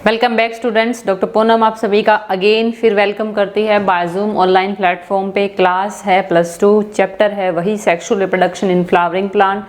Welcome back students. Doctor Poonam आप सभी का अगेन फिर वेलकम करती है बाजूम ऑनलाइन प्लेटफॉर्म पे। क्लास है +2, चैप्टर है वही sexual reproduction in flowering plant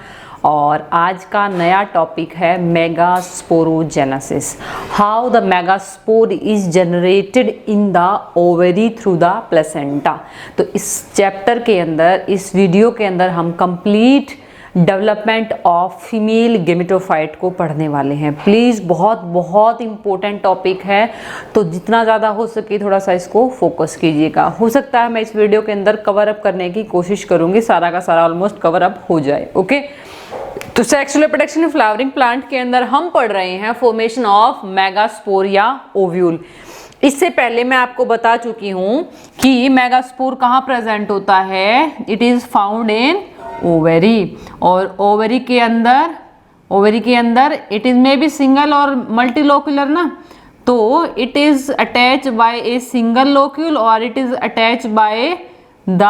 और आज का नया टॉपिक है megasporogenesis. How the megaspore is generated in the ovary through the placenta. तो इस चैप्टर के अंदर, इस वीडियो के अंदर हम complete development of female gametophyte को पढ़ने वाले हैं। प्लीज़ बहुत बहुत इंपॉर्टेंट टॉपिक है, तो जितना ज़्यादा हो सके थोड़ा सा इसको फोकस कीजिएगा। हो सकता है मैं इस वीडियो के अंदर कवर अप करने की कोशिश करूंगी, सारा का सारा ऑलमोस्ट कवर अप हो जाए। ओके, तो sexual reproduction in flowering plant के अंदर हम पढ़ रहे हैं फॉर्मेशन ऑफ मेगास्पोर या ओव्यूल। इससे पहले मैं आपको बता चुकी हूं कि मेगास्पोर कहाँ प्रेजेंट होता है। It is found in ovary, और ओवेरी के अंदर it is may be single और मल्टीलोक्यूलर ना, तो it is attach by a single locule और it is attach by the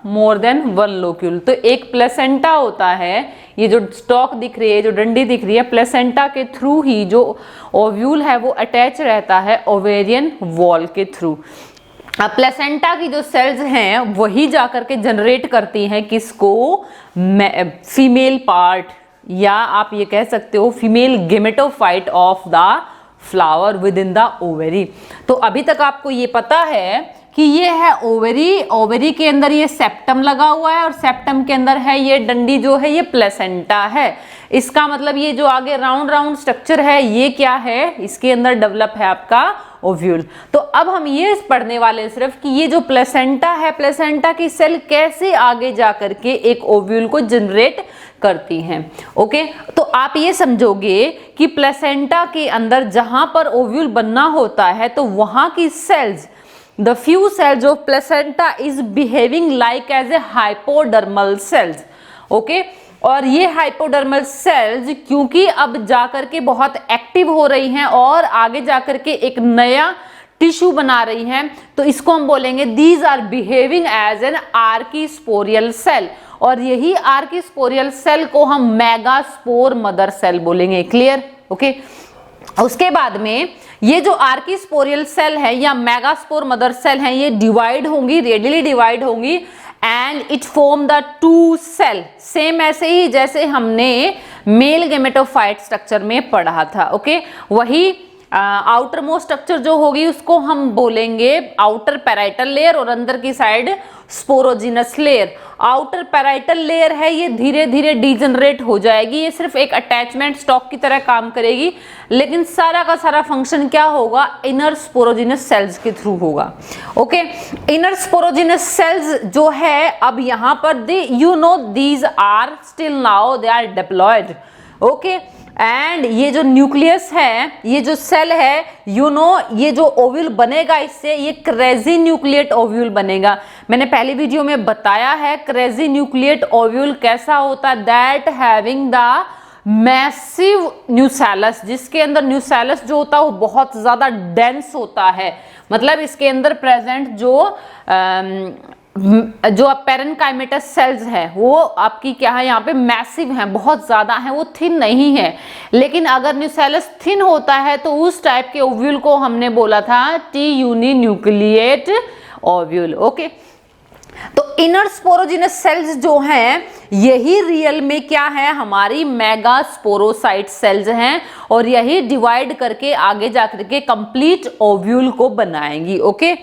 more than one locule. तो एक प्लेसेंटा होता है, ये जो स्टॉक दिख रही है, जो डंडी दिख रही है, प्लेसेंटा के थ्रू ही जो ओव्यूल है वो अटैच रहता है ओवेरियन वॉल के थ्रू। अब प्लेसेंटा की जो सेल्स हैं वही जाकर के जनरेट करती हैं किसको, फीमेल पार्ट, या आप ये कह सकते हो female gametophyte of the flower with in the ovary. तो अभी तक आपको ये पता है कि ये है ओवेरी, ओवेरी के अंदर ये सेप्टम लगा हुआ है और सेप्टम के अंदर है ये डंडी जो है ये प्लेसेंटा है। इसका मतलब ये जो आगे राउंड राउंड स्ट्रक्चर है ये क्या है, इसके अंदर डेवलप है आपका ओव्यूल। तो अब हम ये पढ़ने वाले सिर्फ कि ये जो प्लेसेंटा है, प्लेसेंटा की सेल कैसे आगे जा करके एक ओव्यूल को जनरेट करती हैं। ओके, तो आप ये समझोगे कि प्लेसेंटा के अंदर जहां पर ओव्यूल बनना होता है तो वहां की sales, the few cells of placenta is behaving like as a hypodermal cells. Okay, और ये हाइपोडर्मल सेल्स क्योंकि अब जाकर के बहुत एक्टिव हो रही हैं और आगे जाकर के एक नया टिश्यू बना रही हैं, तो इसको हम बोलेंगे these are behaving as an archesporial cell, और यही आर्कीस्पोरियल सेल को हम मेगास्पोर मदर सेल बोलेंगे। क्लियर? ओके, उसके बाद में ये जो आर्कीस्पोरियल सेल है या मेगास्पोर मदर सेल है ये डिवाइड होंगी, रेडियली डिवाइड होंगी, and it form the two cell, same ऐसे ही जैसे हमने मेल गेमेटोफाइट स्ट्रक्चर में पढ़ा था। ओके, वही आउटर मोस्ट स्ट्रक्चर जो होगी उसको हम बोलेंगे आउटर पैराइटल लेयर और अंदर की side sporogenous layer. Outer parietal layer है ये धीरे धीरे डीजनरेट हो जाएगी, ये सिर्फ एक अटैचमेंट स्टॉक की तरह काम करेगी, लेकिन सारा का सारा फंक्शन क्या होगा, इनर स्पोरोजिनस सेल्स के थ्रू होगा। ओके, इनर स्पोरोजिनस सेल्स जो है अब यहाँ पर these are still now they are deployed. Okay, and ये जो न्यूक्लियस है, ये जो सेल है, ये जो ओव्यूल बनेगा इससे ये क्रेजी न्यूक्लिएट ओव्यूल बनेगा। मैंने पहली वीडियो में बताया है क्रेजी न्यूक्लिएट ओव्यूल कैसा होता है, that having the massive nucellus, जिसके अंदर न्यूसेलस जो होता है वो बहुत ज्यादा डेंस होता है। मतलब इसके अंदर प्रेजेंट जो पेरेन्काइमेटस सेल्स है वो आपकी क्या है, यहाँ पे मैसिव है, बहुत ज्यादा है, वो थिन नहीं है। लेकिन अगर न्यूसेलस थिन होता है तो उस टाइप के ओव्यूल को हमने बोला था tenuinucellate ovule. Okay, तो इनर स्पोरोजिनस सेल्स जो हैं यही रियल में क्या है, हमारी मेगास्पोरोसाइट सेल्स हैं, और यही डिवाइड करके आगे जाकर के कंप्लीट ओव्यूल को बनाएंगी। ओके,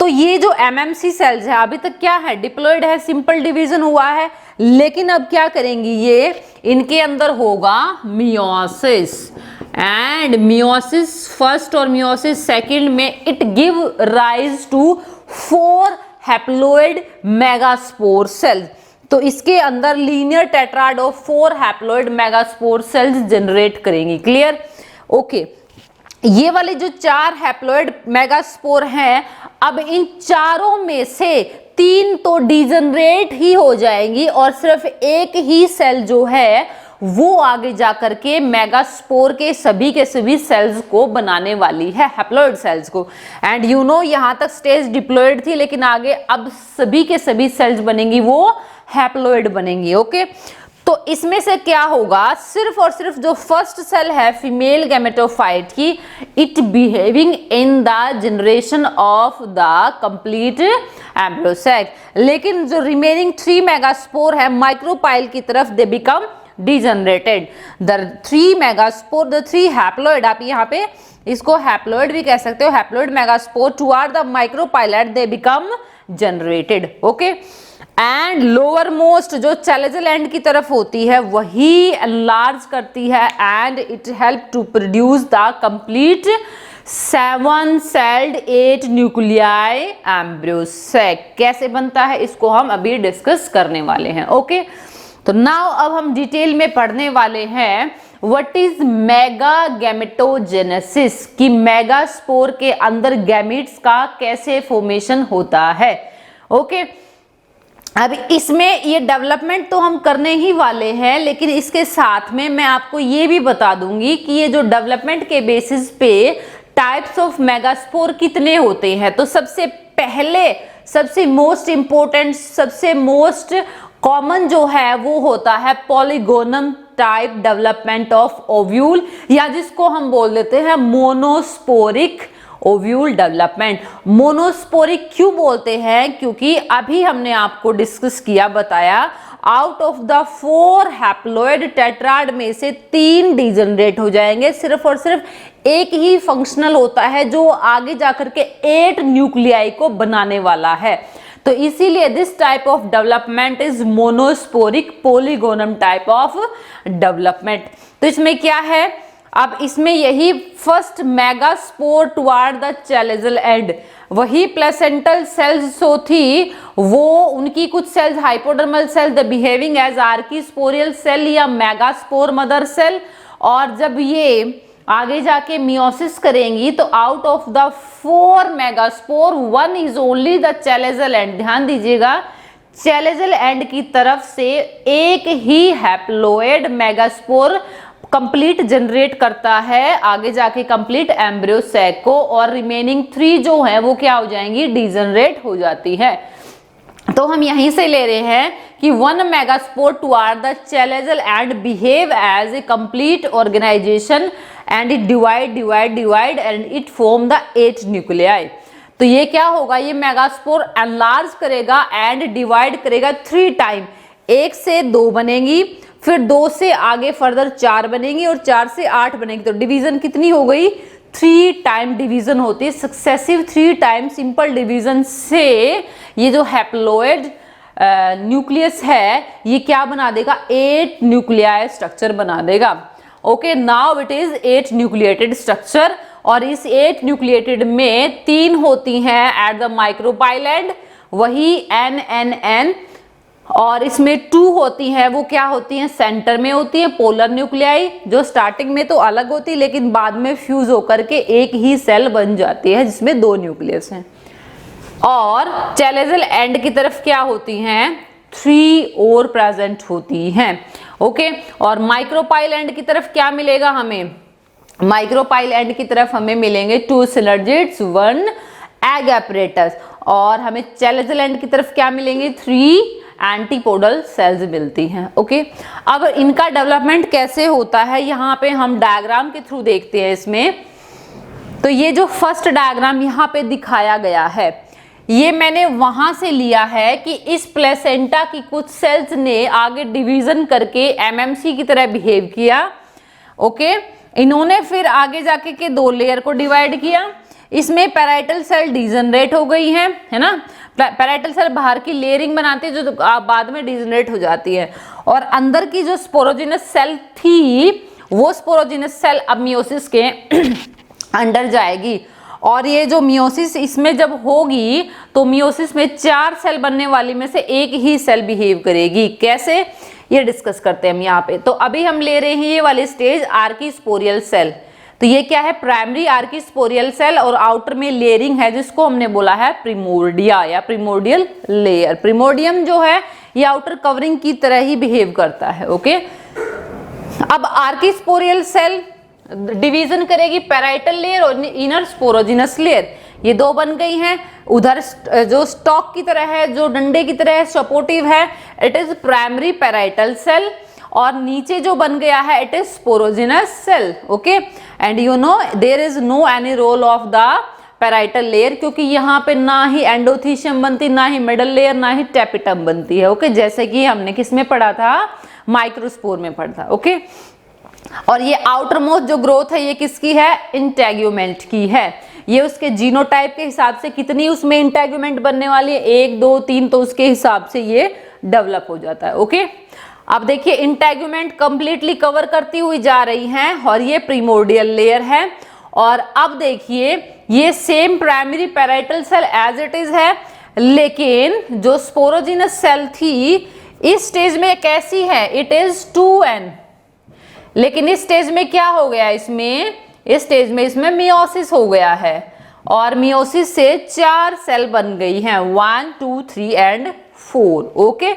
तो ये जो एमएमसी सेल्स है अभी तक क्या है, डिप्लॉयड है, सिंपल डिवीजन हुआ है, लेकिन अब क्या करेंगी ये, इनके अंदर होगा मियोसिस, एंड मियोसिस फर्स्ट और मियोसिस सेकंड में it give rise to 4 haploid megaspore cells. तो इसके अंदर linear tetrad of 4 haploid megaspore cells generate करेंगी। क्लियर? ओके, ये वाले जो 4 हैप्लॉइड मेगास्पोर हैं, अब इन चारों में से 3 तो डीजनरेट ही हो जाएंगी और सिर्फ एक ही सेल जो है वो आगे जाकर के मेगास्पोर के सभी सेल्स को बनाने वाली है, हैप्लॉइड सेल्स को। एंड यहाँ तक स्टेज डिप्लॉयड थी, लेकिन आगे अब सभी के सभी सेल्स बनेंगी वो हैप्लॉइड बनेंगी। ओके, तो इसमें से क्या होगा, सिर्फ और सिर्फ जो फर्स्ट सेल है फीमेल गैमेटोफाइट की, it behaving in the generation of the complete embryo sac, लेकिन जो रिमेनिंग 3 मेगास्पोर है माइक्रोपाइल की तरफ they become degenerated. The 3 megaspore, the 3 haploid, आप यहाँ पे इसको हैप्लॉइड भी कह सकते हो, haploid megaspore toward the micropylar they become generated. Okay, and lower most जो चैलेजल एंड की तरफ होती है वही एनलार्ज करती है and it help to produce the complete 7 celled 8 nuclei embryo sac. कैसे बनता है इसको हम अभी डिस्कस करने वाले हैं। ओके, तो नाउ अब हम डिटेल में पढ़ने वाले हैं व्हाट इज मेगा गैमेटोजेनेसिस, कि मेगास्पोर के अंदर गैमीट्स का कैसे फॉर्मेशन होता है। ओके, अब इसमें ये डेवलपमेंट तो हम करने ही वाले हैं, लेकिन इसके साथ में मैं आपको ये भी बता दूंगी कि ये जो डेवलपमेंट के बेसिस पे टाइप्स ऑफ मेगास्पोर कितने होते हैं। तो सबसे पहले, सबसे मोस्ट इंपॉर्टेंट, सबसे मोस्ट कॉमन जो है वो होता है polygonum type development of ovule, या जिसको हम बोल देते हैं मोनोस्पोरिक ओव्यूल डेवलपमेंट। मोनोस्पोरिक क्यों बोलते हैं, क्योंकि अभी हमने आपको डिस्कस किया, बताया out of the 4 haploid tetrad में से 3 डिजनरेट हो जाएंगे। सिर्फ और सिर्फ एक ही फंक्शनल होता है जो आगे जाकर के 8 न्यूक्लियाई को बनाने वाला है। तो इसीलिए this type of development is monosporic Polygonum type of development. तो इसमें क्या है, अब इसमें यही first megaspore toward the chalazal end, वही प्लेसेंटल सेल्स जो थी वो उनकी कुछ cells hypodermal cell the behaving as archesporial cell या मेगास्पोर मदर सेल, और जब ये आगे जाके मियोसिस करेंगी तो out of the 4 megaspore 1 is only the chalazal end. ध्यान दीजिएगा, चैलेजल एंड की तरफ से एक ही हैप्लॉइड मेगास्पोर कंप्लीट जनरेट करता है आगे जाके कंप्लीट एम्ब्रियो सैक को, और रिमेनिंग 3 जो है वो क्या हो जाएंगी, डिजनरेट हो जाती है। तो हम यहीं से ले रहे हैं कि 1 megaspore toward the chalazal end behave as a complete organisation and it divide and it form the 8 nuclei. तो ये क्या होगा, ये मेगास्पोर एनलार्ज करेगा एंड डिवाइड करेगा 3 टाइम, 1 से 2 बनेगी, फिर 2 से आगे फर्दर 4 बनेगी और 4 से 8 बनेगी। तो डिवीजन कितनी हो गई, 3 टाइम डिवीजन होती है, सक्सेसिव 3 टाइम सिंपल डिवीजन से ये जो हैप्लॉइड न्यूक्लियस है ये क्या बना देगा, 8 न्यूक्लियाई स्ट्रक्चर बना देगा। Okay, now it is 8 nucleated structure, और इस 8 न्यूक्लिएटेड में 3 होती हैं एट द माइक्रोपाइल एंड, वही NNN, और इसमें 2 होती हैं, वो क्या होती हैं, सेंटर में होती है पोलर न्यूक्लियाई, जो स्टार्टिंग में तो अलग होती है लेकिन बाद में फ्यूज होकर के एक ही सेल बन जाती है जिसमें 2 न्यूक्लियस हैं। और चैलेजल एंड की तरफ क्या होती हैं, 3 और प्रेजेंट होती हैं। ओके, और माइक्रोपाइल एंड की तरफ क्या मिलेगा हमें, माइक्रोपाइल एंड की तरफ हमें मिलेंगे 2 सिनर्जिड्स 1 एग एपरेटस, और हमें चैलेजल एंड की तरफ क्या मिलेंगे, 3 एंटीपोडल सेल्स मिलती हैं। ओके, अब इनका डेवलपमेंट कैसे होता है यहाँ पे हम डायग्राम के थ्रू देखते हैं इसमें। तो ये जो फर्स्ट डायग्राम यहाँ पे दिखाया गया है ये मैंने वहां से लिया है कि इस प्लेसेंटा की कुछ सेल्स ने आगे डिवीजन करके MMC की तरह बिहेव किया। ओके, इन्होंने फिर आगे जाके के 2 लेयर को डिवाइड किया, इसमें पैराइटल सेल डिजनरेट हो गई है ना, पैराइटल सेल बाहर की लेयरिंग बनाती है जो बाद में डिजनरेट हो जाती है, और अंदर की जो स्पोरोजिनस सेल थी वो स्पोरोजिनस सेल अब मियोसिस के अंडर जाएगी, और ये जो मियोसिस इसमें जब होगी तो मियोसिस में 4 सेल बनने वाली में से एक ही सेल बिहेव करेगी। कैसे, ये डिस्कस करते हैं हम यहाँ पे। तो अभी हम ले रहे हैं ये वाली स्टेज आर्कीस्पोरियल सेल। तो ये क्या है, प्राइमरी आर्कीस्पोरियल सेल, और आउटर में लेयरिंग है जिसको हमने बोला है प्रिमोर्डिया या प्रिमोर्डियल लेयर। प्रिमोर्डियम जो है ये आउटर कवरिंग की तरह ही बिहेव करता है। ओके, अब आर्कीस्पोरियल सेल डिवीजन करेगी पैराइटल लेयर और इनर स्पोरोजिनस लेयर, ये 2 बन गई हैं। उधर जो स्टॉक की तरह है, जो डंडे की तरह है, सपोर्टिव है, it is primary parietal cell, और नीचे जो बन गया है it is sporogenous cell. Okay, and you know there is no any role of the parietal layer, क्योंकि यहाँ पे ना ही एंडोथीशियम बनती, ना ही मिडल लेयर, ना ही टेपिटम बनती है। ओके, जैसे कि हमने किस में पढ़ा था, माइक्रोस्पोर में पढ़ा था। ओके, और ये आउटर मोस्ट जो ग्रोथ है ये किसकी है, इंटेग्यूमेंट की है। ये उसके जीनोटाइप के हिसाब से कितनी उसमें इंटेग्यूमेंट बनने वाली है, 1 2 3, तो उसके हिसाब से ये डेवलप हो जाता है। ओके, अब देखिए इंटेग्यूमेंट कंप्लीटली कवर करती हुई जा रही हैं और ये प्रीमोर्डियल लेयर है। और अब देखिए ये same primary parietal cell as it is है, लेकिन जो स्पोरोजिनस सेल थी इस स्टेज में कैसी है, इट इज 2n, लेकिन इस स्टेज में क्या हो गया, इसमें इस स्टेज में इसमें मियोसिस हो गया है और मियोसिस से 4 सेल बन गई हैं, 1 2 3 एंड 4। ओके,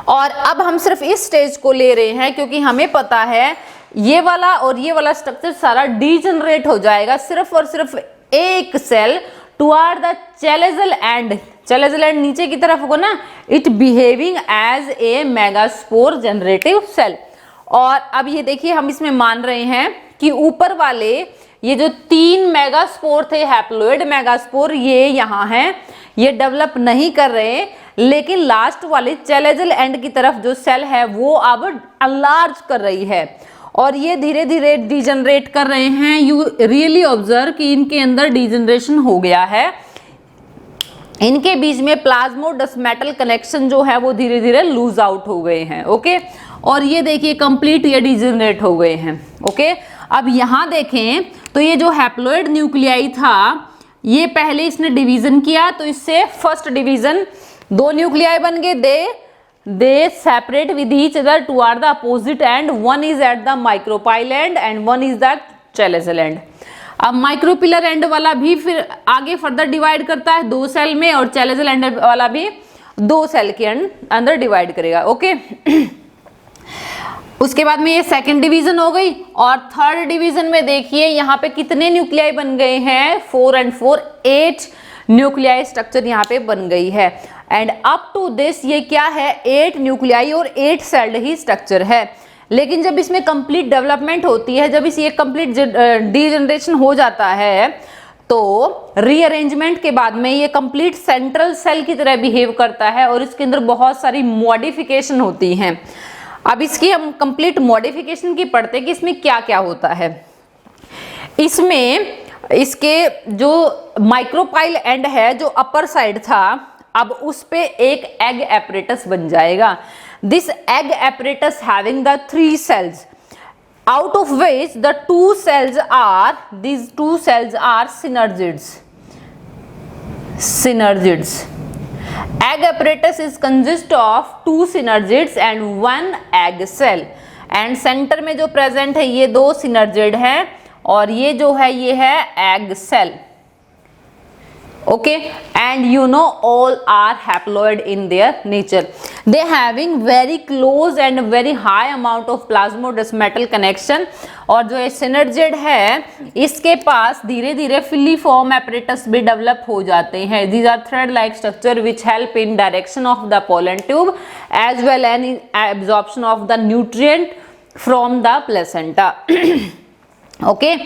और अब हम सिर्फ इस स्टेज को ले रहे हैं क्योंकि हमें पता है ये वाला और ये वाला स्ट्रक्चर सारा डीजनरेट हो जाएगा, सिर्फ और सिर्फ एक cell toward the chalazal end, chalazal end नीचे की तरफ होगा ना, it behaving as a megaspore generative cell. और अब ये देखिए हम इसमें मान रहे हैं कि ऊपर वाले ये जो 3 मेगास्पोर थे, हैप्लोइड मेगास्पोर, ये यहाँ हैं, ये डेवलप नहीं कर रहे, लेकिन लास्ट वाले चैलेजल एंड की तरफ जो सेल है वो अब अनलार्ज कर रही है और ये धीरे धीरे डीजनरेट कर रहे हैं। यू रियली ऑब्जर्व कि इनके अंदर डीजनरेशन हो गया है, इनके बीच में प्लाज्मोडेस्मेटल कनेक्शन जो है वो धीरे धीरे लूज आउट हो गए हैं। ओके, और ये देखिए कंप्लीट ये डीजनरेट हो गए हैं। ओके, अब यहाँ देखें तो ये जो हैप्लोइड न्यूक्लियाई था ये पहले इसने डिवीजन किया, तो इससे फर्स्ट डिवीजन 2 न्यूक्लियाई बन गए, they separate with each other toward the opposite end, one is at the micropyle end and one is the chalazal end. अब माइक्रोपिलर एंड वाला भी फिर आगे फर्दर डिवाइड करता है 2 सेल में और चैलेजल एंड वाला भी 2 सेल के अंदर डिवाइड करेगा। ओके, उसके बाद में ये सेकंड डिवीजन हो गई और थर्ड डिवीजन में देखिए यहाँ पे कितने न्यूक्लियाई बन गए हैं, 4 and 4, 8 न्यूक्लियाई स्ट्रक्चर यहाँ पे बन गई है। एंड अप टू दिस ये क्या है, 8 न्यूक्लियाई और 8 सेल्ड ही स्ट्रक्चर है। लेकिन जब इसमें कंप्लीट डेवलपमेंट होती है, जब ये कंप्लीट डीजनरेशन हो जाता है, तो रीअरेंजमेंट के बाद में ये कंप्लीट सेंट्रल सेल की तरह बिहेव करता है और इसके अंदर बहुत सारी मॉडिफिकेशन होती हैं। अब इसकी हम कंप्लीट मॉडिफिकेशन की पढ़ते हैं कि इसमें क्या क्या होता है। इसमें इसके जो माइक्रोपाइल एंड है जो अपर साइड था, अब उस पे एक एग एपरेटस बन जाएगा। This egg apparatus having the 3 cells, out of which the 2 cells are, these 2 cells are synergids. Egg apparatus is consist of 2 synergids and 1 egg cell. And centre में जो present है ये 2 synergid है और ये जो है ये है egg cell. Okay, and you know all are haploid in their nature. They having very close and very high amount of plasmodesmatal connection. और जो ये synergid है इसके पास धीरे धीरे filiform apparatus भी develop हो जाते हैं। These are thread-like structure which help in direction of the pollen tube as well as in absorption of the nutrient from the placenta. Okay.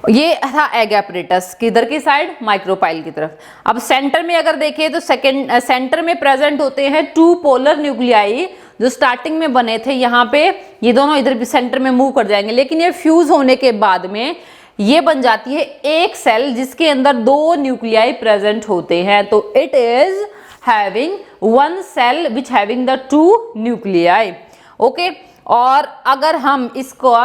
ये था एग एपरेटस किधर की साइड, माइक्रोपाइल की तरफ। अब सेंटर में अगर देखें तो सेंटर में प्रेजेंट होते हैं 2 पोलर न्यूक्लियाई जो स्टार्टिंग में बने थे, यहाँ पे ये दोनों इधर भी सेंटर में मूव कर जाएंगे, लेकिन ये फ्यूज होने के बाद में ये बन जाती है एक सेल जिसके अंदर 2 न्यूक्लियाई प्रेजेंट होते हैं। तो it is having 1 cell which having the 2 nuclei. Okay, और अगर हम इसको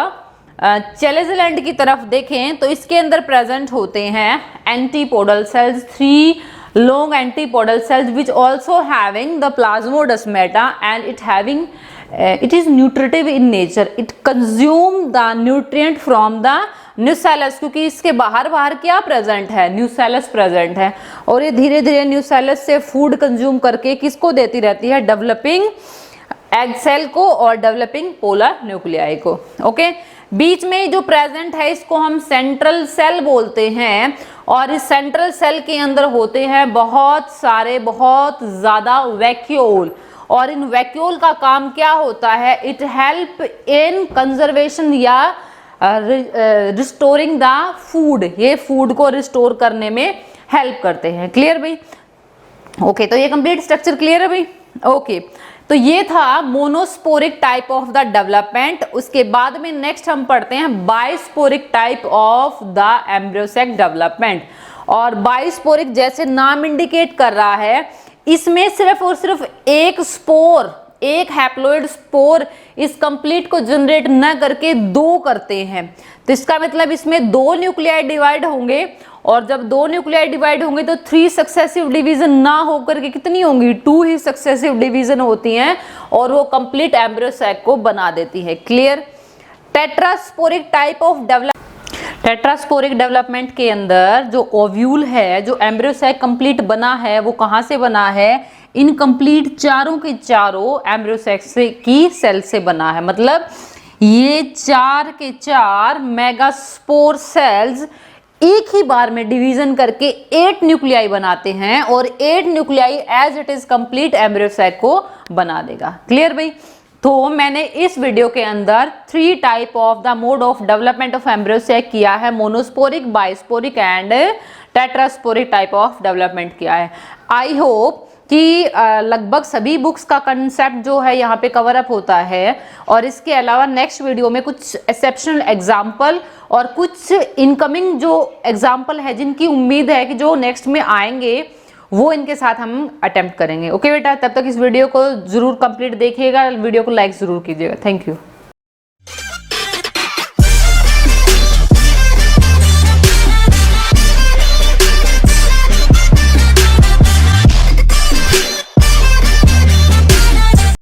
चैलेजल एंड की तरफ देखें तो इसके अंदर प्रेजेंट होते हैं antipodal cells, 3 long antipodal cells which also having the plasmodesmata and it is nutritive in nature. It consume the nutrient from the nucellus, क्योंकि इसके बाहर क्या प्रेजेंट है, न्यूसेलस प्रेजेंट है और ये धीरे धीरे न्यूसेलस से फूड कंज्यूम करके किसको देती रहती है, डेवलपिंग एग सेल को और डेवलपिंग पोलर न्यूक्लियाई को। ओके, बीच में जो प्रेजेंट है इसको हम सेंट्रल सेल बोलते हैं और इस सेंट्रल सेल के अंदर होते हैं बहुत सारे बहुत ज्यादा वैक्यूल और इन वैक्यूल का काम क्या होता है, इट हेल्प इन कंजर्वेशन या रिस्टोरिंग द फूड, ये फूड को रिस्टोर करने में हेल्प करते हैं। क्लियर भाई? ओके, तो ये कंप्लीट स्ट्रक्चर क्लियर है भाई? ओके, तो ये था monosporic type of the development. उसके बाद में नेक्स्ट हम पढ़ते हैं bisporic type of the embryo sac development. और बायोस्पोरिक जैसे नाम इंडिकेट कर रहा है, इसमें सिर्फ और सिर्फ एक स्पोर, एक हैप्लोइड स्पोर इस कंप्लीट को जनरेट न करके दो करते हैं। तो इसका मतलब इसमें दो न्यूक्लियाई डिवाइड होंगे, और जब दो न्यूक्लियाई डिवाइड होंगे तो 3 सक्सेसिव डिवीजन ना होकर के कितनी होंगी, 2 ही सक्सेसिव डिवीजन होती हैं, और वो कंप्लीट एम्ब्रियोसैक को बना देती है। Clear? Tetrasporic type of tetrasporic development के अंदर जो ओव्यूल है, जो एम्ब्रियोसैक कंप्लीट बना है, वो कहाँ से बना है, इनकम्प्लीट चारों के चारों एम्ब्रियोसैक की सेल से बना है। मतलब ये 4 के 4 मेगास्पोर सेल्स एक ही बार में डिवीजन करके 8 न्यूक्लियाई बनाते हैं, और 8 nuclei as it is complete embryo sac को बना देगा। क्लियर भाई? तो मैंने इस वीडियो के अंदर 3 type of the mode of development of embryo sac किया है, monosporic, bisporic and tetrasporic type of development किया है। आई होप कि लगभग सभी बुक्स का कंसेप्ट जो है यहाँ पे कवर अप होता है, और इसके अलावा नेक्स्ट वीडियो में कुछ एक्सेप्शनल एग्जाम्पल और कुछ इनकमिंग जो एग्जाम्पल है जिनकी उम्मीद है कि जो नेक्स्ट में आएंगे, वो इनके साथ हम अटेम्प्ट करेंगे। ओके बेटा, तब तक इस वीडियो को जरूर कंप्लीट देखिएगा, वीडियो को लाइक जरूर कीजिएगा। Thank you.